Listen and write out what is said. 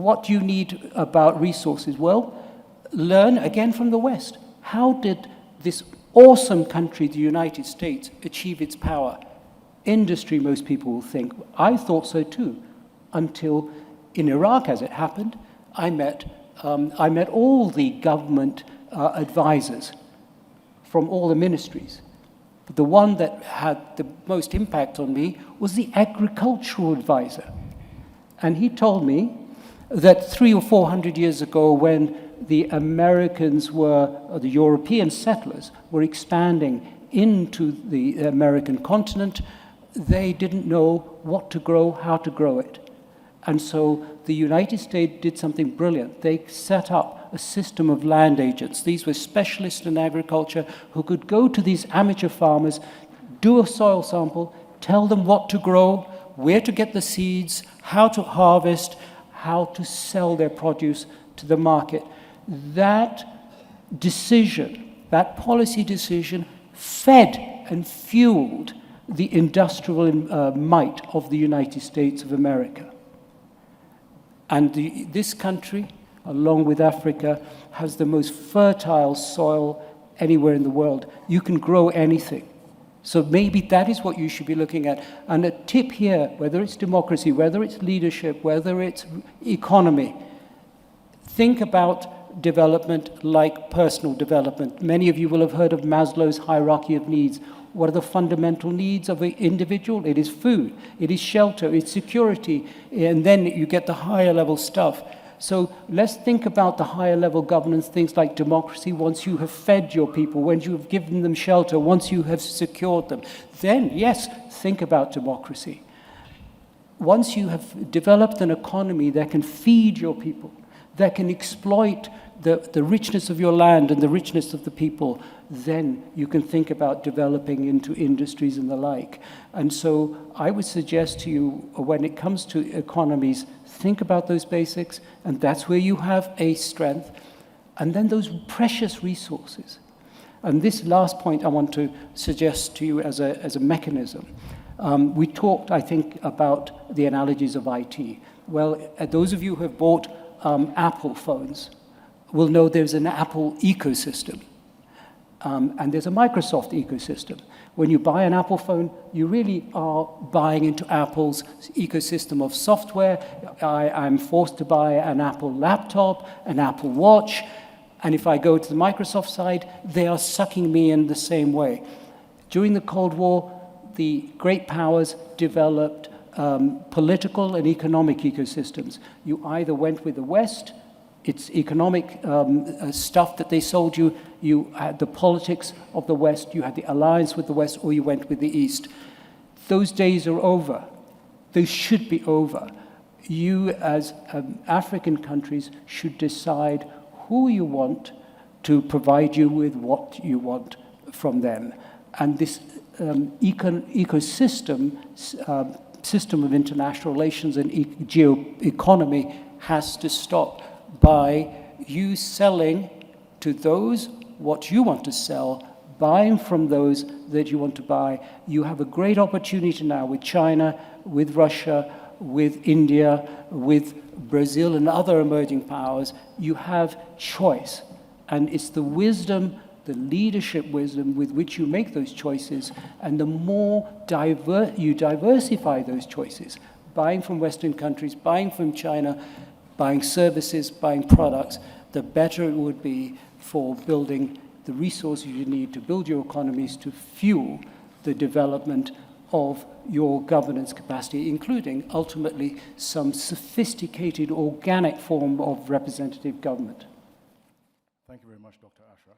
what do you need about resources? Well, learn again from the West. How did this awesome country, the United States, achieve its power? Industry, most people will think. I thought so too, until in Iraq, as it happened, I met all the government advisors from all the ministries. But the one that had the most impact on me was the agricultural advisor. And he told me that 300 or 400 years ago, when the Americans or the European settlers were expanding into the American continent, they didn't know what to grow, how to grow it. And so the United States did something brilliant. They set up a system of land agents. These were specialists in agriculture who could go to these amateur farmers, do a soil sample, tell them what to grow, where to get the seeds, how to harvest, how to sell their produce to the market. That decision, that policy decision, fed and fueled the industrial might of the United States of America. And this country, along with Africa, has the most fertile soil anywhere in the world. You can grow anything. So maybe that is what you should be looking at. And a tip here, whether it's democracy, whether it's leadership, whether it's economy, think about development like personal development. Many of you will have heard of Maslow's hierarchy of needs. What are the fundamental needs of an individual? It is food, it is shelter, it's security, and then you get the higher level stuff. So let's think about the higher level governance, things like democracy, once you have fed your people, once you have given them shelter, once you have secured them. Then, yes, think about democracy. Once you have developed an economy that can feed your people, that can exploit the richness of your land and the richness of the people, then you can think about developing into industries and the like. And so I would suggest to you, when it comes to economies, think about those basics, and that's where you have a strength. And then those precious resources. And this last point I want to suggest to you as a mechanism. We talked, I think, about the analogies of IT. Well, those of you who have bought Apple phones will know there's an Apple ecosystem. And there's a Microsoft ecosystem. When you buy an Apple phone, you really are buying into Apple's ecosystem of software. I'm forced to buy an Apple laptop, an Apple Watch, and if I go to the Microsoft side, they are sucking me in the same way. During the Cold War, the great powers developed political and economic ecosystems. You either went with the West, its economic stuff that they sold you, you had the politics of the West, you had the alliance with the West, or you went with the East. Those days are over. They should be over. You, as African countries, should decide who you want to provide you with what you want from them. And this ecosystem, system of international relations and geo-economy has to stop by you selling to those what you want to sell, buying from those that you want to buy. You have a great opportunity now with China, with Russia, with India, with Brazil and other emerging powers. You have choice. And it's the wisdom, the leadership wisdom with which you make those choices, and the more you diversify those choices, buying from Western countries, buying from China, buying services, buying products, the better it would be for building the resources you need to build your economies to fuel the development of your governance capacity, including, ultimately, some sophisticated, organic form of representative government. Thank you very much, Dr. Ashraf.